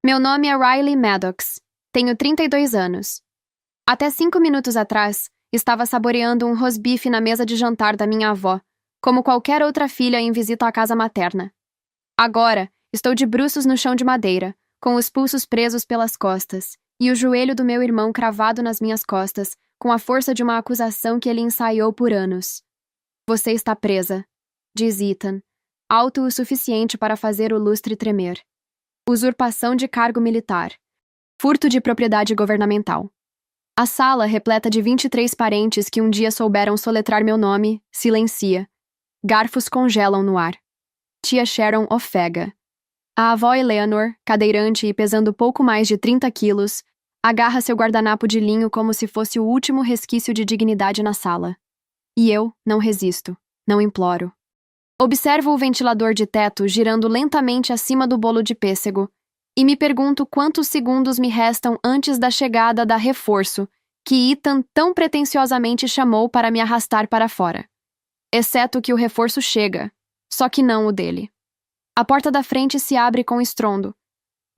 Meu nome é Riley Maddox. Tenho 32 anos. Até 5 minutos atrás, estava saboreando um rosbife na mesa de jantar da minha avó, como qualquer outra filha em visita à casa materna. Agora, estou de bruços no chão de madeira, com os pulsos presos pelas costas, e o joelho do meu irmão cravado nas minhas costas, com a força de uma acusação que ele ensaiou por anos. Você está presa, diz Ethan, alto o suficiente para fazer o lustre tremer. Usurpação de cargo militar. Furto de propriedade governamental. A sala, repleta de 23 parentes que um dia souberam soletrar meu nome, silencia. Garfos congelam no ar. Tia Sharon ofega. A avó Eleanor, cadeirante e pesando pouco mais de 30 quilos, agarra seu guardanapo de linho como se fosse o último resquício de dignidade na sala. E eu não resisto, não imploro. Observo o ventilador de teto girando lentamente acima do bolo de pêssego e me pergunto quantos segundos me restam antes da chegada da reforço que Ethan tão pretensiosamente chamou para me arrastar para fora. Exceto que o reforço chega, só que não o dele. A porta da frente se abre com estrondo,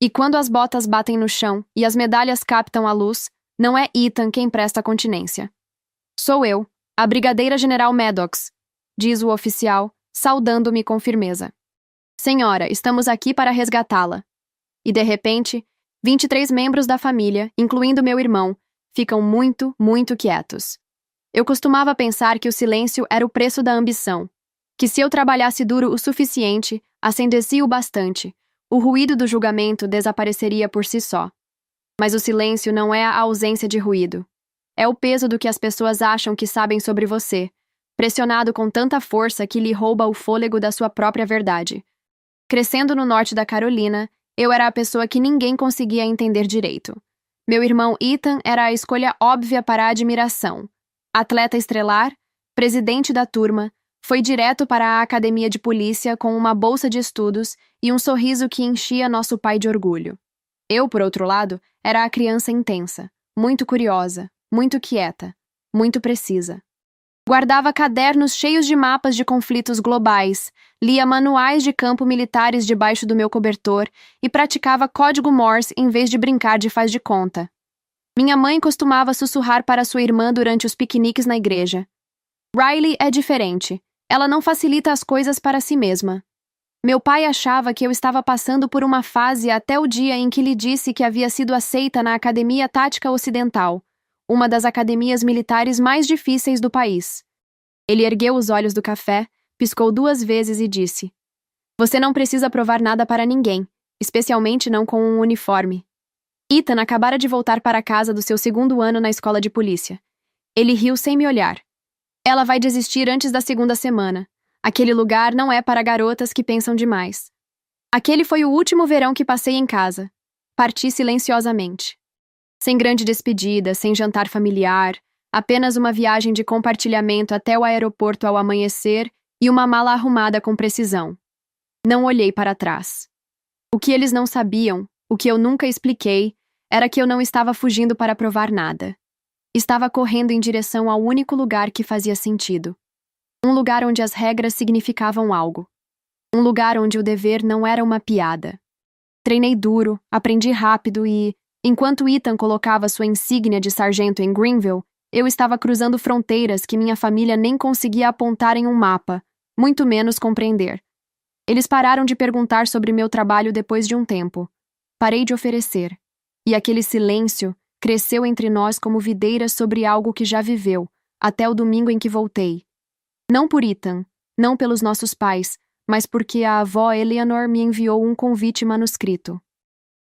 e quando as botas batem no chão e as medalhas captam a luz, não é Ethan quem presta continência. Sou eu, a Brigadeira General Maddox, diz o oficial, saudando-me com firmeza. Senhora, estamos aqui para resgatá-la. E de repente, 23 membros da família, incluindo meu irmão, ficam muito, muito quietos. Eu costumava pensar que o silêncio era o preço da ambição, que se eu trabalhasse duro o suficiente, acendesse o bastante, o ruído do julgamento desapareceria por si só. Mas o silêncio não é a ausência de ruído. É o peso do que as pessoas acham que sabem sobre você, pressionado com tanta força que lhe rouba o fôlego da sua própria verdade. Crescendo no norte da Carolina, eu era a pessoa que ninguém conseguia entender direito. Meu irmão Ethan era a escolha óbvia para a admiração. Atleta estrelar, presidente da turma, foi direto para a academia de polícia com uma bolsa de estudos e um sorriso que enchia nosso pai de orgulho. Eu, por outro lado, era a criança intensa, muito curiosa, muito quieta, muito precisa. Guardava cadernos cheios de mapas de conflitos globais, lia manuais de campo militares debaixo do meu cobertor e praticava código Morse em vez de brincar de faz de conta. Minha mãe costumava sussurrar para sua irmã durante os piqueniques na igreja. Riley é diferente. Ela não facilita as coisas para si mesma. Meu pai achava que eu estava passando por uma fase até o dia em que lhe disse que havia sido aceita na Academia Tática Ocidental, uma das academias militares mais difíceis do país. Ele ergueu os olhos do café, piscou 2 vezes e disse: Você não precisa provar nada para ninguém, especialmente não com um uniforme. Ethan acabara de voltar para casa do seu 2º ano na escola de polícia. Ele riu sem me olhar. Ela vai desistir antes da 2ª semana. Aquele lugar não é para garotas que pensam demais. Aquele foi o último verão que passei em casa. Parti silenciosamente. Sem grande despedida, sem jantar familiar, apenas uma viagem de compartilhamento até o aeroporto ao amanhecer e uma mala arrumada com precisão. Não olhei para trás. O que eles não sabiam, o que eu nunca expliquei, era que eu não estava fugindo para provar nada. Estava correndo em direção ao único lugar que fazia sentido. Um lugar onde as regras significavam algo. Um lugar onde o dever não era uma piada. Treinei duro, aprendi rápido e, enquanto Ethan colocava sua insígnia de sargento em Greenville, eu estava cruzando fronteiras que minha família nem conseguia apontar em um mapa, muito menos compreender. Eles pararam de perguntar sobre meu trabalho depois de um tempo. Parei de oferecer. E aquele silêncio cresceu entre nós como videiras sobre algo que já viveu, até o domingo em que voltei. Não por Ethan, não pelos nossos pais, mas porque a avó Eleanor me enviou um convite manuscrito.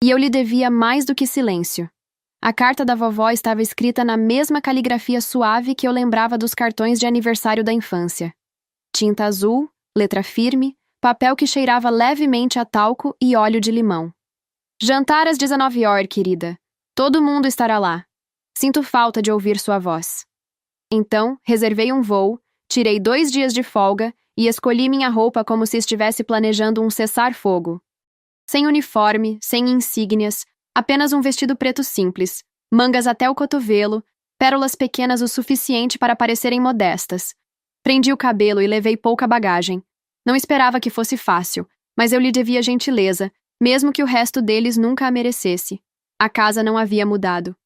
E eu lhe devia mais do que silêncio. A carta da vovó estava escrita na mesma caligrafia suave que eu lembrava dos cartões de aniversário da infância. Tinta azul, letra firme, papel que cheirava levemente a talco e óleo de limão. Jantar às 19h, querida. Todo mundo estará lá. Sinto falta de ouvir sua voz. Então, reservei um voo, tirei 2 dias de folga e escolhi minha roupa como se estivesse planejando um cessar-fogo. Sem uniforme, sem insígnias, apenas um vestido preto simples, mangas até o cotovelo, pérolas pequenas o suficiente para parecerem modestas. Prendi o cabelo e levei pouca bagagem. Não esperava que fosse fácil, mas eu lhe devia gentileza, mesmo que o resto deles nunca a merecesse. A casa não havia mudado.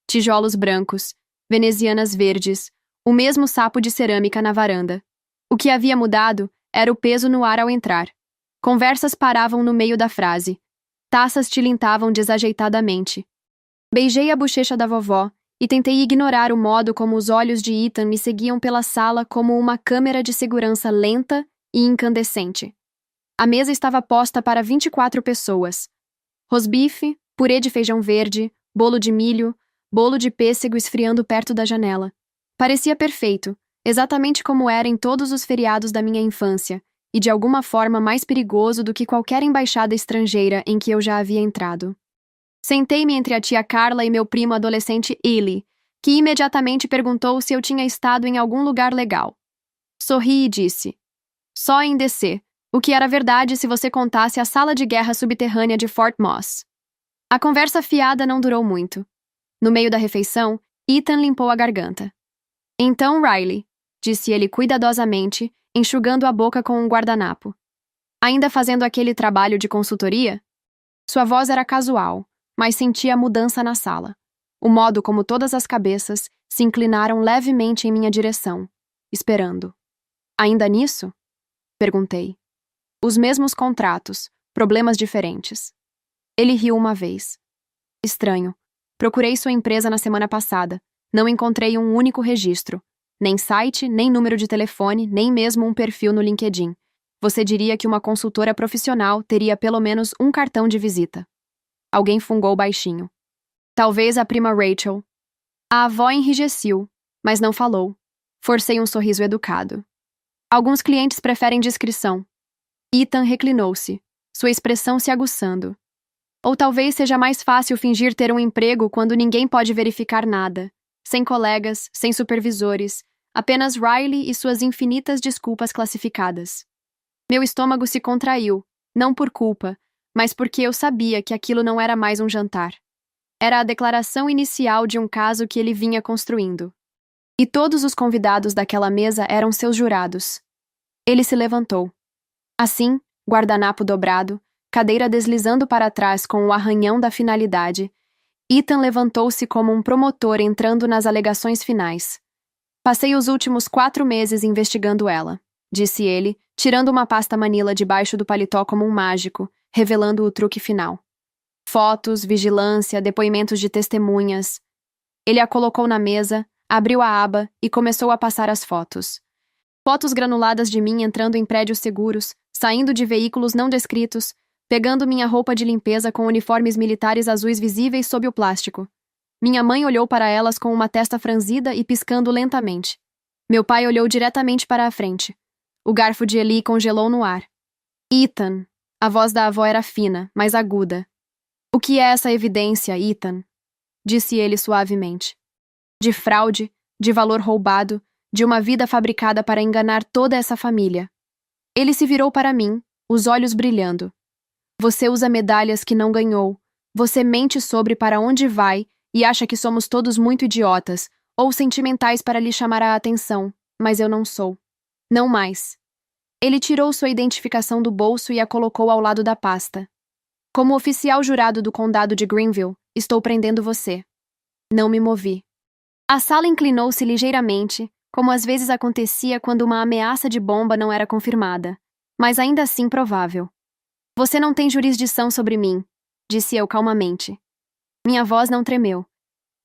Tijolos brancos, venezianas verdes, o mesmo sapo de cerâmica na varanda. O que havia mudado era o peso no ar ao entrar. Conversas paravam no meio da frase. Taças tilintavam desajeitadamente. Beijei a bochecha da vovó e tentei ignorar o modo como os olhos de Ethan me seguiam pela sala como uma câmera de segurança lenta e incandescente. A mesa estava posta para 24 pessoas. Rosbife, purê de feijão verde, bolo de milho, bolo de pêssego esfriando perto da janela. Parecia perfeito, exatamente como era em todos os feriados da minha infância, e de alguma forma mais perigoso do que qualquer embaixada estrangeira em que eu já havia entrado. Sentei-me entre a tia Carla e meu primo adolescente Eli, que imediatamente perguntou se eu tinha estado em algum lugar legal. Sorri e disse: só em DC, o que era verdade se você contasse a sala de guerra subterrânea de Fort Moss. A conversa fiada não durou muito. No meio da refeição, Ethan limpou a garganta. Então, Riley, disse ele cuidadosamente, enxugando a boca com um guardanapo. Ainda fazendo aquele trabalho de consultoria? Sua voz era casual, mas sentia a mudança na sala. O modo como todas as cabeças se inclinaram levemente em minha direção, esperando. Ainda nisso? Perguntei. Os mesmos contratos, problemas diferentes. Ele riu uma vez. Estranho. Procurei sua empresa na semana passada. Não encontrei um único registro. Nem site, nem número de telefone, nem mesmo um perfil no LinkedIn. Você diria que uma consultora profissional teria pelo menos um cartão de visita. Alguém fungou baixinho. Talvez a prima Rachel. A avó enrijeceu, mas não falou. Forcei um sorriso educado. Alguns clientes preferem discrição. Ethan reclinou-se, sua expressão se aguçando. Ou talvez seja mais fácil fingir ter um emprego quando ninguém pode verificar nada. Sem colegas, sem supervisores, apenas Riley e suas infinitas desculpas classificadas. Meu estômago se contraiu, não por culpa, mas porque eu sabia que aquilo não era mais um jantar. Era a declaração inicial de um caso que ele vinha construindo. E todos os convidados daquela mesa eram seus jurados. Ele se levantou. Assim, guardanapo dobrado, cadeira deslizando para trás com o arranhão da finalidade, Ethan levantou-se como um promotor entrando nas alegações finais. Passei os últimos 4 meses investigando ela, disse ele, tirando uma pasta manila debaixo do paletó como um mágico, revelando o truque final. Fotos, vigilância, depoimentos de testemunhas. Ele a colocou na mesa, abriu a aba e começou a passar as fotos. Fotos granuladas de mim entrando em prédios seguros, saindo de veículos não descritos, pegando minha roupa de limpeza com uniformes militares azuis visíveis sob o plástico. Minha mãe olhou para elas com uma testa franzida e piscando lentamente. Meu pai olhou diretamente para a frente. O garfo de Eli congelou no ar. Ethan. A voz da avó era fina, mas aguda. O que é essa evidência, Ethan? Disse ele suavemente. De fraude, de valor roubado, de uma vida fabricada para enganar toda essa família. Ele se virou para mim, os olhos brilhando. Você usa medalhas que não ganhou. Você mente sobre para onde vai e acha que somos todos muito idiotas ou sentimentais para lhe chamar a atenção, mas eu não sou. Não mais. Ele tirou sua identificação do bolso e a colocou ao lado da pasta. Como oficial jurado do condado de Greenville, estou prendendo você. Não me movi. A sala inclinou-se ligeiramente, como às vezes acontecia quando uma ameaça de bomba não era confirmada, mas ainda assim provável. Você não tem jurisdição sobre mim, disse eu calmamente. Minha voz não tremeu.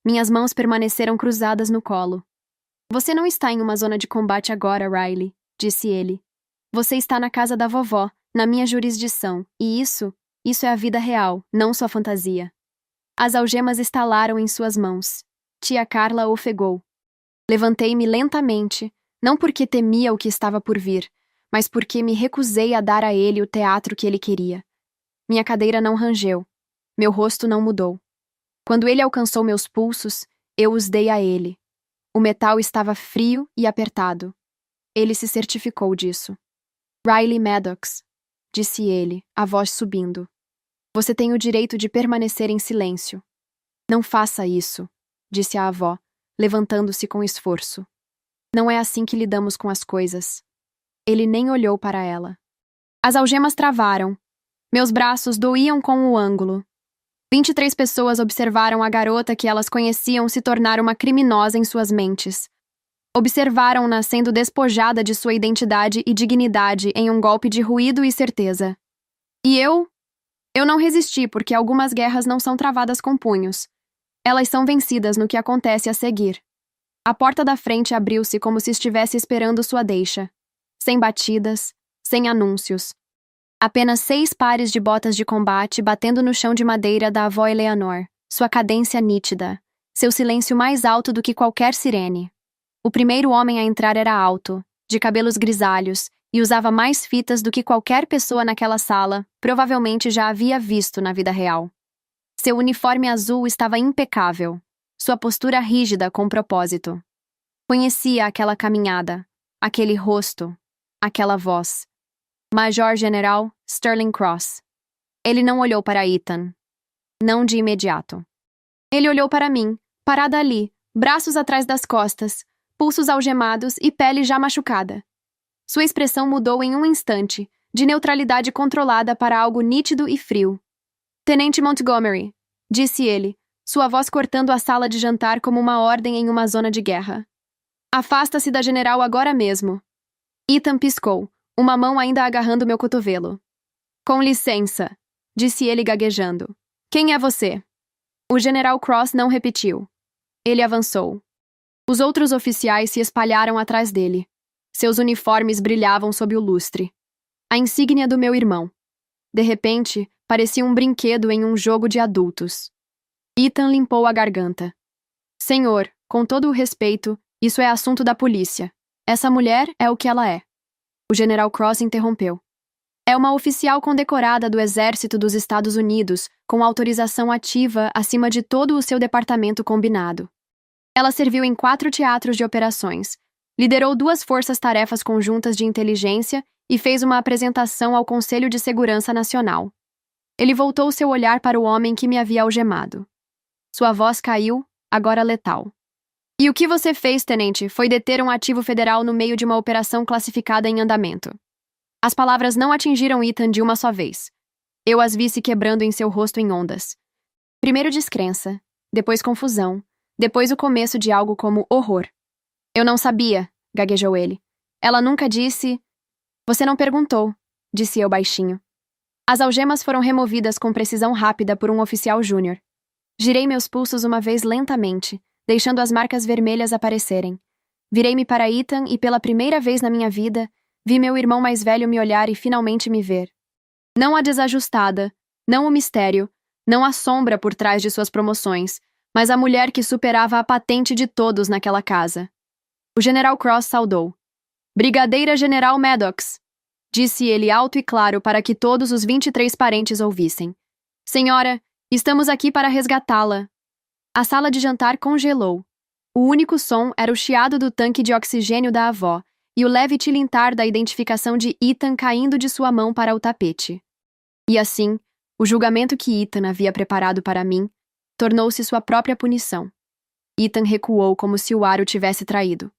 Minhas mãos permaneceram cruzadas no colo. Você não está em uma zona de combate agora, Riley, disse ele. Você está na casa da vovó, na minha jurisdição, e isso é a vida real, não sua fantasia. As algemas estalaram em suas mãos. Tia Carla ofegou. Levantei-me lentamente, não porque temia o que estava por vir, mas porque me recusei a dar a ele o teatro que ele queria. Minha cadeira não rangeu. Meu rosto não mudou. Quando ele alcançou meus pulsos, eu os dei a ele. O metal estava frio e apertado. Ele se certificou disso. Riley Maddox, disse ele, a voz subindo. Você tem o direito de permanecer em silêncio. Não faça isso, disse a avó, levantando-se com esforço. Não é assim que lidamos com as coisas. Ele nem olhou para ela. As algemas travaram. Meus braços doíam com o ângulo. 23 pessoas observaram a garota que elas conheciam se tornar uma criminosa em suas mentes. Observaram-na sendo despojada de sua identidade e dignidade em um golpe de ruído e certeza. E eu? Eu não resisti porque algumas guerras não são travadas com punhos. Elas são vencidas no que acontece a seguir. A porta da frente abriu-se como se estivesse esperando sua deixa. Sem batidas, sem anúncios. Apenas 6 pares de botas de combate batendo no chão de madeira da avó Eleanor, sua cadência nítida, seu silêncio mais alto do que qualquer sirene. O primeiro homem a entrar era alto, de cabelos grisalhos, e usava mais fitas do que qualquer pessoa naquela sala provavelmente já havia visto na vida real. Seu uniforme azul estava impecável, sua postura rígida com propósito. Conhecia aquela caminhada, aquele rosto, aquela voz. Major-General Sterling Cross. Ele não olhou para Ethan. Não de imediato. Ele olhou para mim, parada ali, braços atrás das costas, pulsos algemados e pele já machucada. Sua expressão mudou em um instante, de neutralidade controlada para algo nítido e frio. Tenente Montgomery, disse ele, sua voz cortando a sala de jantar como uma ordem em uma zona de guerra. Afasta-se da general agora mesmo. Ethan piscou, uma mão ainda agarrando meu cotovelo. Com licença, disse ele gaguejando. Quem é você? O general Cross não repetiu. Ele avançou. Os outros oficiais se espalharam atrás dele. Seus uniformes brilhavam sob o lustre. A insígnia do meu irmão. De repente, parecia um brinquedo em um jogo de adultos. Ethan limpou a garganta. Senhor, com todo o respeito, isso é assunto da polícia. Essa mulher é o que ela é. O general Cross interrompeu. É uma oficial condecorada do Exército dos Estados Unidos, com autorização ativa acima de todo o seu departamento combinado. Ela serviu em 4 teatros de operações, liderou 2 forças-tarefas conjuntas de inteligência e fez uma apresentação ao Conselho de Segurança Nacional. Ele voltou seu olhar para o homem que me havia algemado. Sua voz caiu, agora letal. E o que você fez, tenente, foi deter um ativo federal no meio de uma operação classificada em andamento. As palavras não atingiram Ethan de uma só vez. Eu as vi se quebrando em seu rosto em ondas. Primeiro descrença, depois confusão, depois o começo de algo como horror. Eu não sabia, gaguejou ele. Ela nunca disse... Você não perguntou, disse eu baixinho. As algemas foram removidas com precisão rápida por um oficial júnior. Girei meus pulsos uma vez lentamente, deixando as marcas vermelhas aparecerem. Virei-me para Ethan e pela primeira vez na minha vida, vi meu irmão mais velho me olhar e finalmente me ver. Não a desajustada, não o mistério, não a sombra por trás de suas promoções, mas a mulher que superava a patente de todos naquela casa. O general Cross saudou. Brigadeira General Maddox, disse ele alto e claro para que todos os 23 parentes ouvissem. Senhora, estamos aqui para resgatá-la. A sala de jantar congelou. O único som era o chiado do tanque de oxigênio da avó e o leve tilintar da identificação de Ethan caindo de sua mão para o tapete. E assim, o julgamento que Ethan havia preparado para mim tornou-se sua própria punição. Ethan recuou como se o ar o tivesse traído.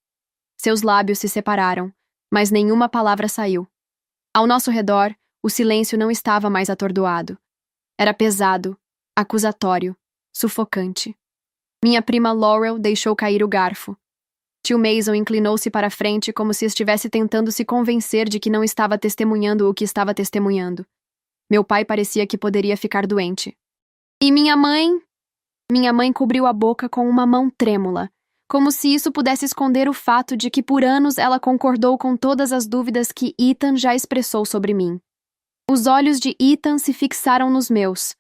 Seus lábios se separaram, mas nenhuma palavra saiu. Ao nosso redor, o silêncio não estava mais atordoado. Era pesado, acusatório, sufocante. Minha prima Laurel deixou cair o garfo. Tio Mason inclinou-se para a frente como se estivesse tentando se convencer de que não estava testemunhando o que estava testemunhando. Meu pai parecia que poderia ficar doente. E minha mãe? Minha mãe cobriu a boca com uma mão trêmula, como se isso pudesse esconder o fato de que por anos ela concordou com todas as dúvidas que Ethan já expressou sobre mim. Os olhos de Ethan se fixaram nos meus.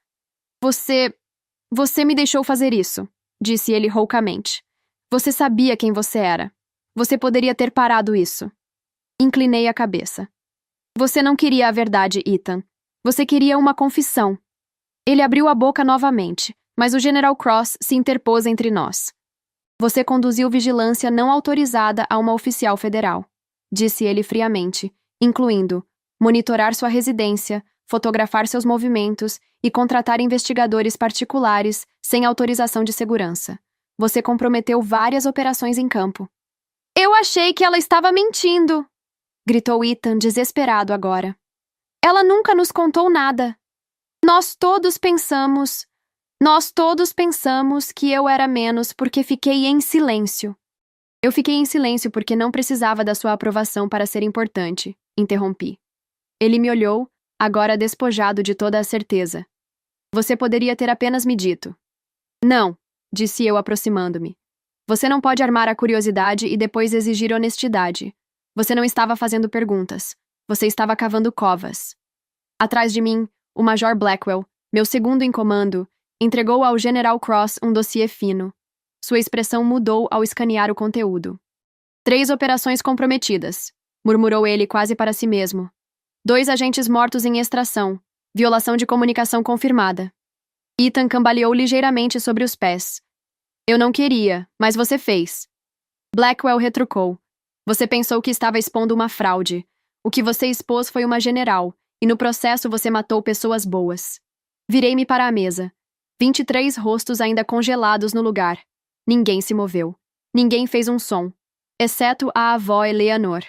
Você me deixou fazer isso, disse ele roucamente. Você sabia quem você era. Você poderia ter parado isso. Inclinei a cabeça. Você não queria a verdade, Ethan. Você queria uma confissão. Ele abriu a boca novamente, mas o General Cross se interpôs entre nós. Você conduziu vigilância não autorizada a uma oficial federal, disse ele friamente, incluindo monitorar sua residência, fotografar seus movimentos e contratar investigadores particulares sem autorização de segurança. Você comprometeu várias operações em campo. Eu achei que ela estava mentindo, gritou Ethan desesperado agora. Ela nunca nos contou nada. Nós todos pensamos. Nós todos pensamos que eu era menos porque fiquei em silêncio. Eu fiquei em silêncio porque não precisava da sua aprovação para ser importante, interrompi. Ele me olhou, agora despojado de toda a certeza. Você poderia ter apenas me dito. Não, disse eu aproximando-me. Você não pode armar a curiosidade e depois exigir honestidade. Você não estava fazendo perguntas. Você estava cavando covas. Atrás de mim, o Major Blackwell, meu segundo em comando, entregou ao General Cross um dossiê fino. Sua expressão mudou ao escanear o conteúdo. 3 operações comprometidas, murmurou ele quase para si mesmo. 2 agentes mortos em extração. Violação de comunicação confirmada. Ethan cambaleou ligeiramente sobre os pés. Eu não queria, mas você fez. Blackwell retrucou. Você pensou que estava expondo uma fraude. O que você expôs foi uma general, e no processo você matou pessoas boas. Virei-me para a mesa. 23 rostos ainda congelados no lugar. Ninguém se moveu. Ninguém fez um som, exceto a avó Eleanor.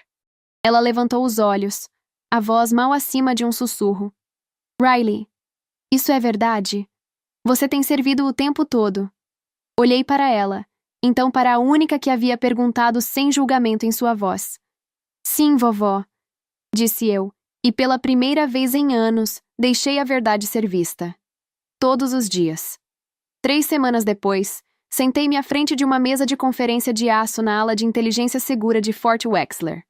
Ela levantou os olhos, a voz mal acima de um sussurro. Riley, isso é verdade? Você tem servido o tempo todo. Olhei para ela, então para a única que havia perguntado sem julgamento em sua voz. Sim, vovó, disse eu, e pela primeira vez em anos deixei a verdade ser vista. Todos os dias. 3 semanas depois, sentei-me à frente de uma mesa de conferência de aço na ala de inteligência segura de Fort Wexler.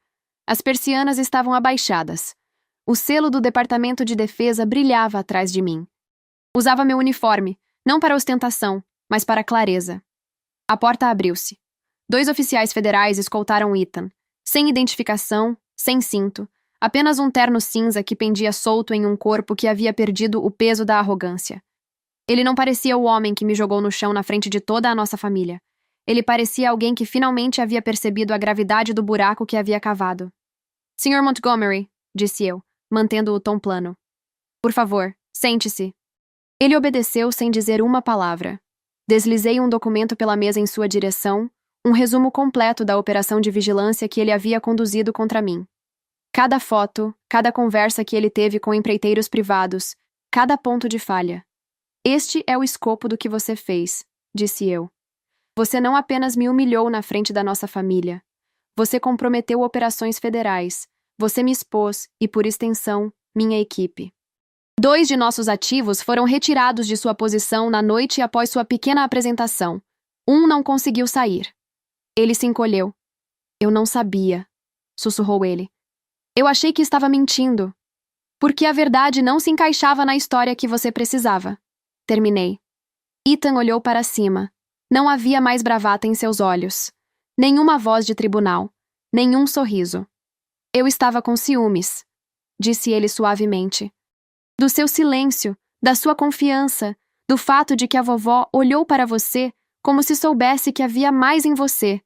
As persianas estavam abaixadas. O selo do Departamento de Defesa brilhava atrás de mim. Usava meu uniforme, não para ostentação, mas para clareza. A porta abriu-se. 2 oficiais federais escoltaram Ethan, sem identificação, sem cinto, apenas um terno cinza que pendia solto em um corpo que havia perdido o peso da arrogância. Ele não parecia o homem que me jogou no chão na frente de toda a nossa família. Ele parecia alguém que finalmente havia percebido a gravidade do buraco que havia cavado. Sr. Montgomery, disse eu, mantendo o tom plano. Por favor, sente-se. Ele obedeceu sem dizer uma palavra. Deslizei um documento pela mesa em sua direção, um resumo completo da operação de vigilância que ele havia conduzido contra mim. Cada foto, cada conversa que ele teve com empreiteiros privados, cada ponto de falha. Este é o escopo do que você fez, disse eu. Você não apenas me humilhou na frente da nossa família. Você comprometeu operações federais. Você me expôs e, por extensão, minha equipe. 2 de nossos ativos foram retirados de sua posição na noite após sua pequena apresentação. Um não conseguiu sair. Ele se encolheu. Eu não sabia, sussurrou ele. Eu achei que estava mentindo. Porque a verdade não se encaixava na história que você precisava. Terminei. Ethan olhou para cima. Não havia mais bravata em seus olhos. Nenhuma voz de tribunal. Nenhum sorriso. Eu estava com ciúmes, disse ele suavemente. Do seu silêncio, da sua confiança, do fato de que a vovó olhou para você como se soubesse que havia mais em você.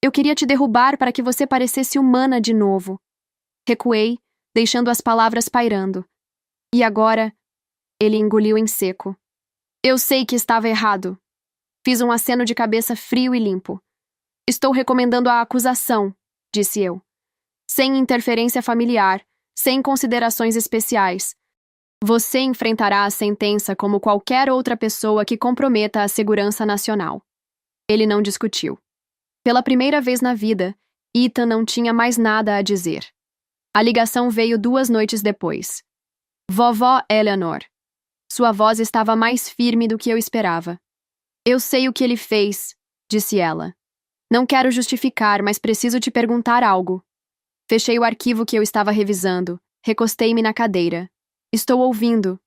Eu queria te derrubar para que você parecesse humana de novo. Recuei, deixando as palavras pairando. E agora, ele engoliu em seco. Eu sei que estava errado. Fiz um aceno de cabeça frio e limpo. Estou recomendando a acusação, disse eu. Sem interferência familiar, sem considerações especiais. Você enfrentará a sentença como qualquer outra pessoa que comprometa a segurança nacional. Ele não discutiu. Pela primeira vez na vida, Ethan não tinha mais nada a dizer. A ligação veio 2 noites depois. Vovó Eleanor. Sua voz estava mais firme do que eu esperava. Eu sei o que ele fez, disse ela. Não quero justificar, mas preciso te perguntar algo. Fechei o arquivo que eu estava revisando. Recostei-me na cadeira. Estou ouvindo.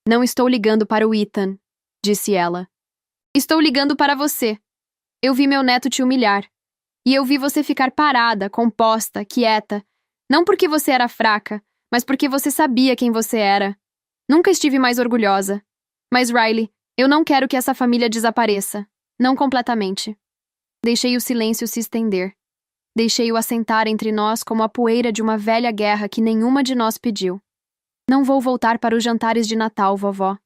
Não estou ligando para o Ethan, disse ela. Estou ligando para você. Eu vi meu neto te humilhar. E eu vi você ficar parada, composta, quieta. Não porque você era fraca, mas porque você sabia quem você era. Nunca estive mais orgulhosa. Mas, Riley, eu não quero que essa família desapareça. Não completamente. Deixei o silêncio se estender. Deixei-o assentar entre nós como a poeira de uma velha guerra que nenhuma de nós pediu. Não vou voltar para os jantares de Natal, vovó,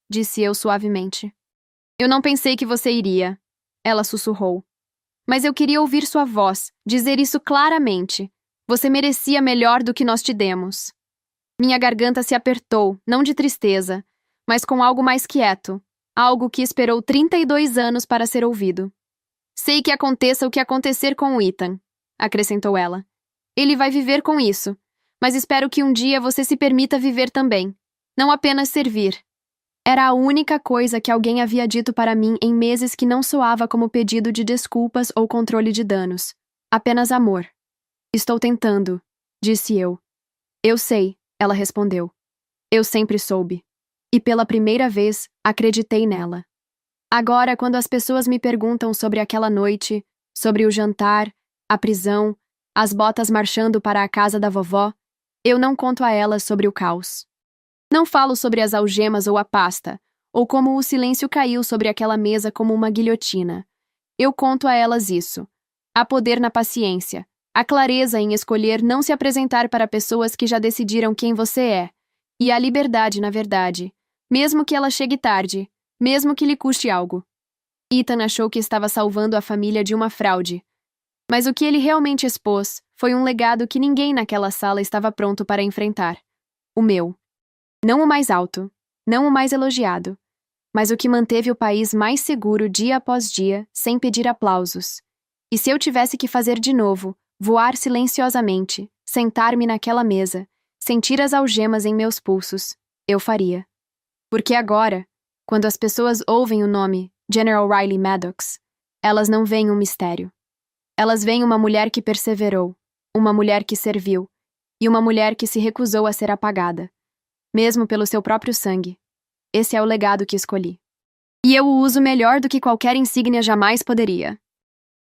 disse eu suavemente. Eu não pensei que você iria, ela sussurrou. Mas eu queria ouvir sua voz, dizer isso claramente. Você merecia melhor do que nós te demos. Minha garganta se apertou, não de tristeza, mas com algo mais quieto, algo que esperou 32 anos para ser ouvido. Sei que aconteça o que acontecer com o Ethan, acrescentou ela. Ele vai viver com isso, mas espero que um dia você se permita viver também, não apenas servir. Era a única coisa que alguém havia dito para mim em meses que não soava como pedido de desculpas ou controle de danos. Apenas amor. Estou tentando, disse eu. Eu sei, ela respondeu. Eu sempre soube. E pela primeira vez, acreditei nela. Agora, quando as pessoas me perguntam sobre aquela noite, sobre o jantar, a prisão, as botas marchando para a casa da vovó, eu não conto a elas sobre o caos. Não falo sobre as algemas ou a pasta, ou como o silêncio caiu sobre aquela mesa como uma guilhotina. Eu conto a elas isso. Há poder na paciência, há clareza em escolher não se apresentar para pessoas que já decidiram quem você é, e há liberdade na verdade, mesmo que ela chegue tarde, mesmo que lhe custe algo. Ethan achou que estava salvando a família de uma fraude, mas o que ele realmente expôs foi um legado que ninguém naquela sala estava pronto para enfrentar. O meu. Não o mais alto, não o mais elogiado, mas o que manteve o país mais seguro dia após dia, sem pedir aplausos. E se eu tivesse que fazer de novo, voar silenciosamente, sentar-me naquela mesa, sentir as algemas em meus pulsos, eu faria. Porque agora, quando as pessoas ouvem o nome General Riley Maddox, elas não veem um mistério. Elas veem uma mulher que perseverou, uma mulher que serviu, e uma mulher que se recusou a ser apagada, mesmo pelo seu próprio sangue. Esse é o legado que escolhi. E eu o uso melhor do que qualquer insígnia jamais poderia.